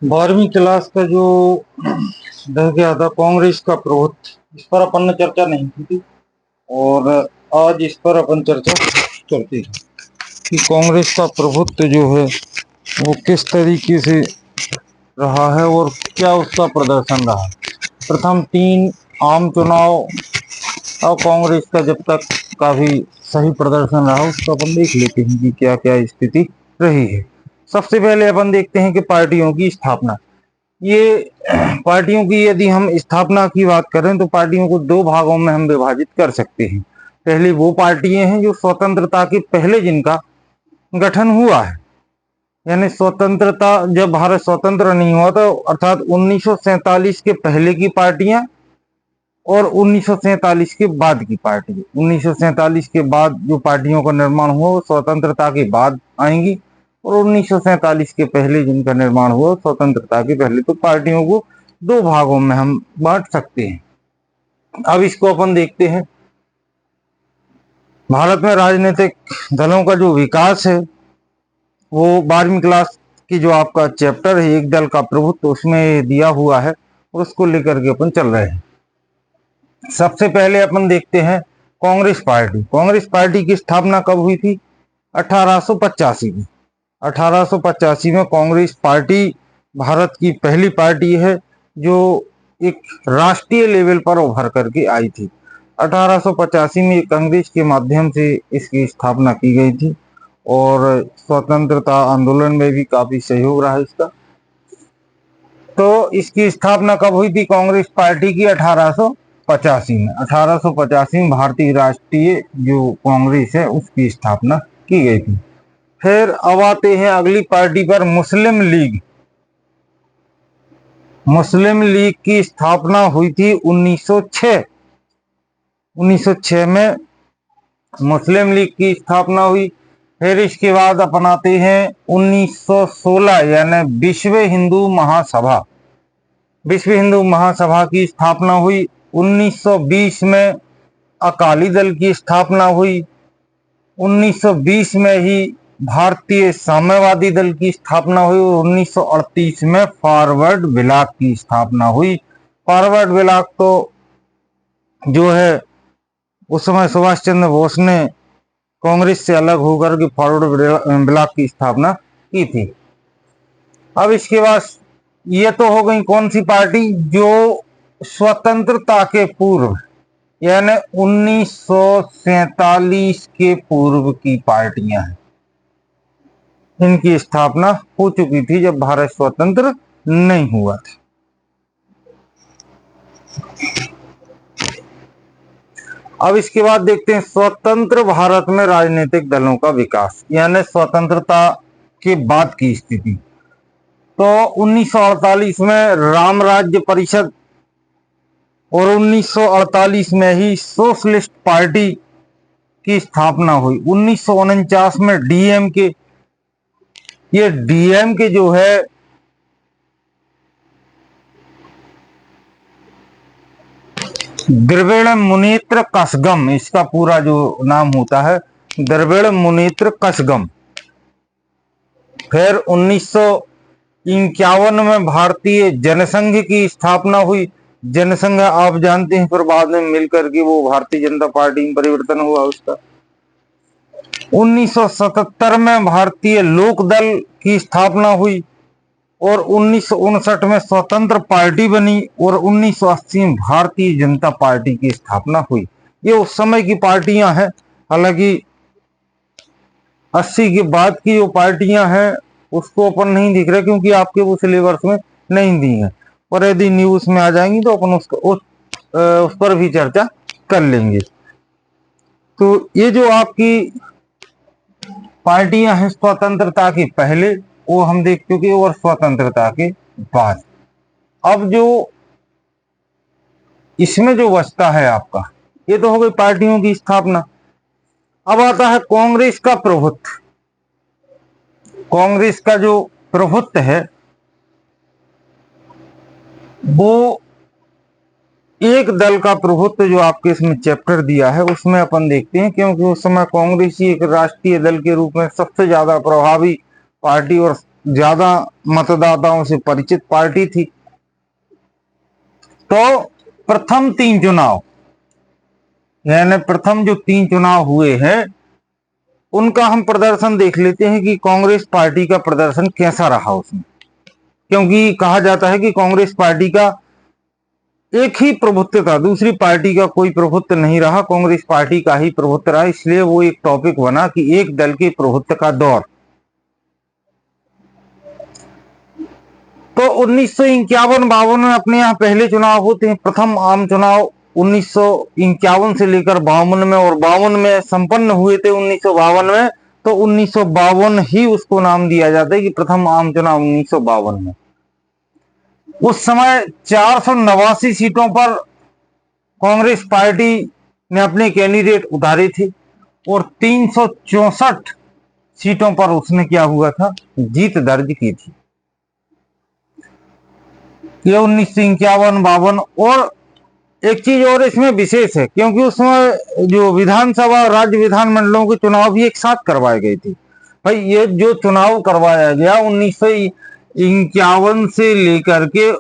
12वीं क्लास का जो रह गया था कांग्रेस का प्रभुत्व, इस पर अपन ने चर्चा नहीं की थी और आज इस पर अपन चर्चा करते हैं कि कांग्रेस का प्रभुत्व जो है वो किस तरीके से रहा है और क्या उसका प्रदर्शन रहा। प्रथम 3 आम चुनाव और कांग्रेस का जब तक काफी सही प्रदर्शन रहा उसको अपन देख लेते हैं कि क्या क्या स्थिति रही है। सबसे पहले अपन देखते हैं कि पार्टियों की स्थापना। ये पार्टियों की यदि हम स्थापना की बात करें तो पार्टियों को 2 भागों में हम विभाजित कर सकते हैं। पहली वो पार्टियां हैं जो स्वतंत्रता के पहले जिनका गठन हुआ है, यानी स्वतंत्रता जब भारत स्वतंत्र नहीं हुआ तो अर्थात 1947 के पहले की पार्टियां और 1947 के बाद की पार्टी। 1947 के बाद जो पार्टियों का निर्माण हुआ वो स्वतंत्रता के बाद आएंगी और 1947 के पहले जिनका निर्माण हुआ स्वतंत्रता के पहले। तो पार्टियों को 2 भागों में हम बांट सकते हैं। अब इसको अपन देखते हैं। भारत में राजनीतिक दलों का जो विकास है वो 12वीं क्लास की जो आपका चैप्टर है एक दल का प्रभुत्व, उसमें दिया हुआ है और उसको लेकर के अपन चल रहे हैं। सबसे पहले अपन देखते हैं कांग्रेस पार्टी। कांग्रेस पार्टी की स्थापना कब हुई थी? 1885 में। 1885 में कांग्रेस पार्टी भारत की पहली पार्टी है जो एक राष्ट्रीय लेवल पर उभर करके आई थी। 1885 में कांग्रेस के माध्यम से इसकी स्थापना की गई थी और स्वतंत्रता आंदोलन में भी काफी सहयोग रहा इसका। तो इसकी स्थापना कब हुई थी कांग्रेस पार्टी की? 1885 में। 1885 में भारतीय राष्ट्रीय जो कांग्रेस है उसकी स्थापना की गई थी। फिर अब आते हैं अगली पार्टी पर, मुस्लिम लीग। मुस्लिम लीग की स्थापना हुई थी 1906। 1906 में मुस्लिम लीग की स्थापना हुई। फिर इसके बाद अपनाते हैं 1916 यानी विश्व हिंदू महासभा। विश्व हिंदू महासभा की स्थापना हुई। 1920 में अकाली दल की स्थापना हुई। 1920 में ही भारतीय साम्यवादी दल की स्थापना हुई और 1938 में फॉरवर्ड ब्लॉक की स्थापना हुई। फॉरवर्ड ब्लॉक तो जो है उस समय सुभाष चंद्र बोस ने कांग्रेस से अलग होकर के फॉरवर्ड ब्लॉक की स्थापना की थी। अब इसके बाद ये तो हो गई कौन सी पार्टी? जो स्वतंत्रता के पूर्व यानी 1947 के पूर्व की पार्टियां हैं, इनकी स्थापना हो चुकी थी जब भारत स्वतंत्र नहीं हुआ था। अब इसके बाद देखते हैं स्वतंत्र भारत में राजनीतिक दलों का विकास यानी स्वतंत्रता के बाद की स्थिति। तो 1948 में राम राज्य परिषद और 1948 में ही सोशलिस्ट पार्टी की स्थापना हुई। 1949 में डीएमके, ये डीएमके जो है द्रविड़ मुनेत्र कषगम, इसका पूरा जो नाम होता है द्रविड़ मुनेत्र कषगम। फिर 1951 में भारतीय जनसंघ की स्थापना हुई। जनसंघ आप जानते हैं, फिर बाद में मिलकर के वो भारतीय जनता पार्टी में परिवर्तन हुआ उसका। 1977 में भारतीय लोक दल की स्थापना हुई और 1959 में स्वतंत्र पार्टी बनी और 1980 में भारतीय जनता पार्टी की स्थापना हुई। ये उस समय की पार्टियां हैं। हालांकि 80 के बाद की जो पार्टियां हैं उसको अपन नहीं दिख रहे क्योंकि आपके वो सिलेबस में नहीं दी है, और यदि न्यूज में आ जाएंगी तो अपन उस पर भी चर्चा कर लेंगे। तो ये जो आपकी पार्टियां हैं स्वतंत्रता के पहले वो हम देख चुके और स्वतंत्रता के बाद। अब जो इसमें जो बचता है आपका, ये तो हो गई पार्टियों की स्थापना। अब आता है कांग्रेस का प्रभुत्व। कांग्रेस का जो प्रभुत्व है वो एक दल का प्रभुत्व जो आपके इसमें चैप्टर दिया है उसमें अपन देखते हैं, क्योंकि उस समय कांग्रेस ही एक राष्ट्रीय दल के रूप में सबसे ज्यादा प्रभावी पार्टी और ज्यादा मतदाताओं से परिचित पार्टी थी। तो प्रथम 3 चुनाव, यानी प्रथम जो 3 चुनाव हुए हैं उनका हम प्रदर्शन देख लेते हैं कि कांग्रेस पार्टी का प्रदर्शन कैसा रहा उसमें। क्योंकि कहा जाता है कि कांग्रेस पार्टी का एक ही प्रभुत्व था, दूसरी पार्टी का कोई प्रभुत्व नहीं रहा, कांग्रेस पार्टी का ही प्रभुत्व रहा। इसलिए वो एक टॉपिक बना कि एक दल के प्रभुत्व का दौर। तो 1951-52 में अपने यहाँ पहले चुनाव होते हैं। प्रथम आम चुनाव 1951 से लेकर 52 में, और 52 में संपन्न हुए थे 1952 में। तो 1952 ही उसको नाम दिया जाता है कि प्रथम आम चुनाव 1952 में। उस समय 489 सीटों पर कांग्रेस पार्टी ने अपने कैंडिडेट उतारे थे और 364 सीटों पर उसने क्या हुआ था, जीत दर्ज की थी। ये 1951-52। और एक चीज और इसमें विशेष है, क्योंकि उसमें जो विधानसभा और राज्य विधानमंडलों के चुनाव भी एक साथ करवाए गए थे। भाई ये जो चुनाव करवाया गया 1951 से लेकर के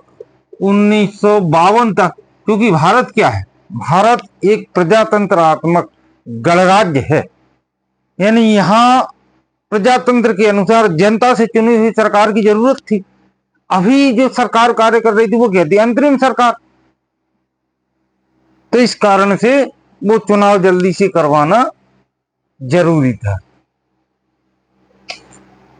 1952 तक, क्योंकि भारत क्या है, भारत एक प्रजातंत्रात्मक गणराज्य है। यानी यहाँ प्रजातंत्र के अनुसार जनता से चुनी हुई सरकार की जरूरत थी। अभी जो सरकार कार्य कर रही थी वो कहती है अंतरिम सरकार। तो इस कारण से वो चुनाव जल्दी से करवाना जरूरी था।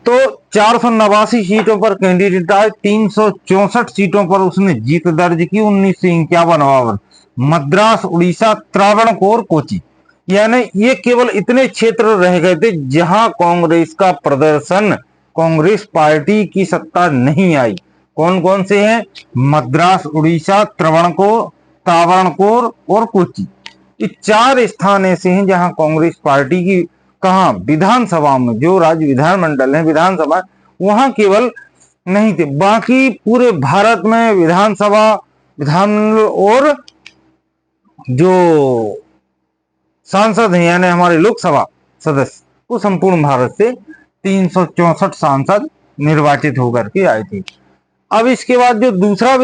तो 489 सीटों पर कैंडिडेट आए, 364 सीटों पर उसने जीत दर्ज की। 1951-52 मद्रास, उड़ीसा, त्रावणकोर, कोची, यानी ये केवल इतने क्षेत्र रह गए थे जहां कांग्रेस का प्रदर्शन, कांग्रेस पार्टी की सत्ता नहीं आई। कौन कौन से हैं? मद्रास, उड़ीसा, त्रावणकोर और कोची। ये 4 स्थान ऐसे हैं जहां कांग्रेस पार्टी की, कहा विधानसभा में, जो राज्य विधानमंडल है विधानसभा, वहां केवल नहीं थे। बाकी पूरे भारत में विधानसभा, विधानमंडल और जो सांसद हैं यानी हमारे लोकसभा सदस्य, वो संपूर्ण भारत से 364 सांसद निर्वाचित होकर के आए थे। अब इसके बाद जो दूसरा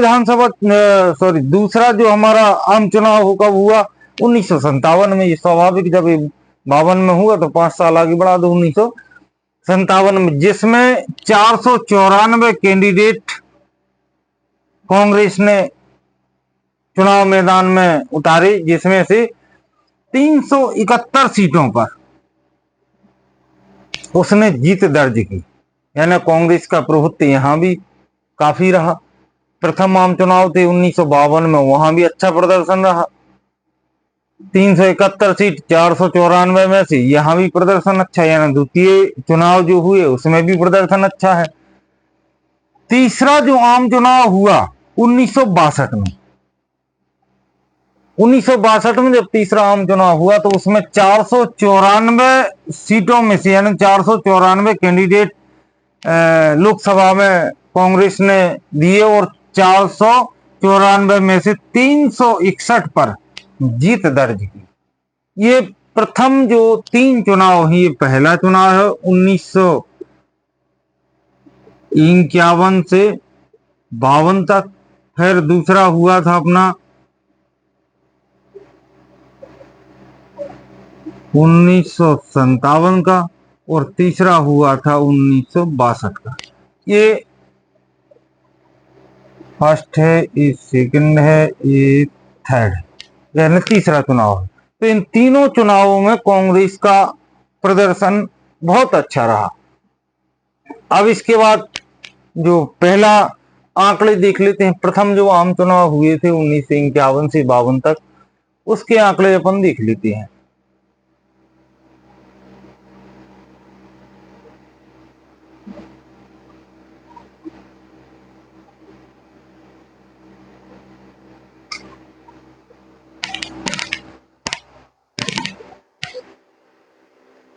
दूसरा जो हमारा आम चुनाव होगा हुआ 1957 में। ये स्वाभाविक, जब 52 में हुआ तो 5 साल आगे बढ़ा दो 1957 में, जिसमें 494 कैंडिडेट कांग्रेस ने चुनाव मैदान में उतारे, जिसमें से 371 सीटों पर उसने जीत दर्ज की। यानी कांग्रेस का प्रभुत्व यहां भी काफी रहा। प्रथम आम चुनाव थे 1952 में, वहां भी अच्छा प्रदर्शन रहा। 371 सीट 494 में से, यहां भी प्रदर्शन अच्छा, यानी द्वितीय चुनाव जो हुए उसमें भी प्रदर्शन अच्छा है। तीसरा जो आम चुनाव हुआ 1962 में, 1962 में जब तीसरा आम चुनाव हुआ तो उसमें 494 सीटों में से, यानी 494 कैंडिडेट लोकसभा में कांग्रेस ने दिए और 494 में से 361 पर जीत दर्ज की। ये प्रथम जो 3 चुनाव है, ये पहला चुनाव है 1951 से 52 तक। फिर दूसरा हुआ था अपना 1957 का, और तीसरा हुआ था 1962 का। ये फर्स्ट है, ये सेकंड है, ये थर्ड है, यानी तीसरा चुनाव है। तो इन तीनों चुनावों में कांग्रेस का प्रदर्शन बहुत अच्छा रहा। अब इसके बाद जो पहला आंकड़े देख लेते हैं। प्रथम जो आम चुनाव हुए थे 1951 से 52 तक, उसके आंकड़े अपन देख लेते हैं।